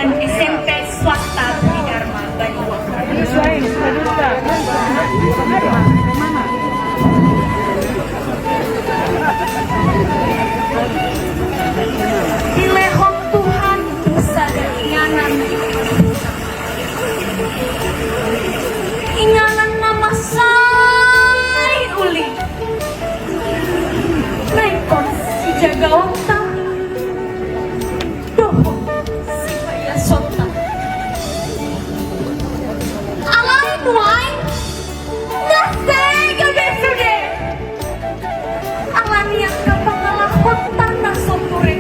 dan SMP swasta Budi Dharma Banyuwangi. Dilehok Tuhan dosa dan inganan nama Sai Uli naikon si Jagawanta doho si Bayasota alai nuai nase gabesude alanian kapangalahon tanah sopure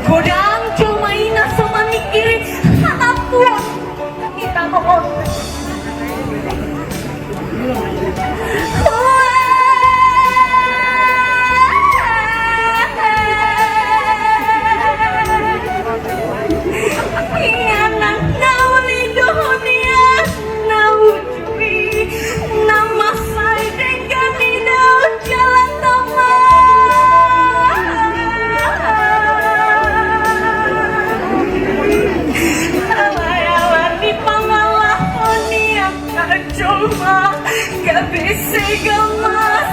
godang cumaina sama mikirin hanapuan kita mohon gak bisa gemas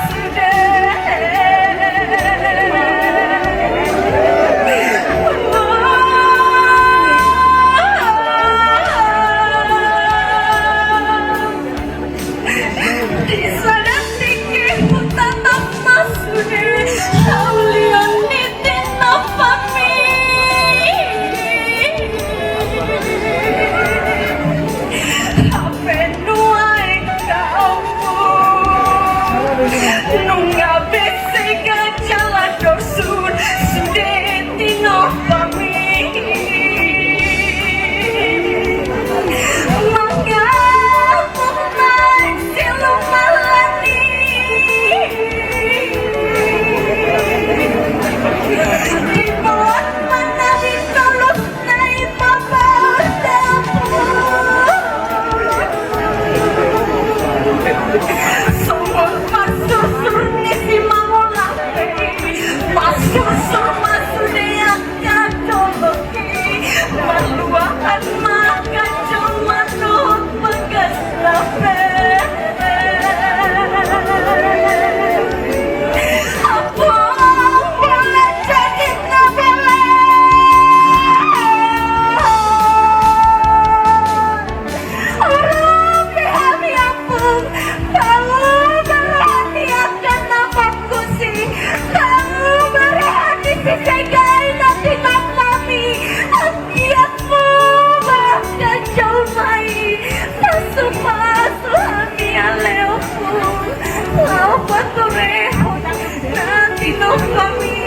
kami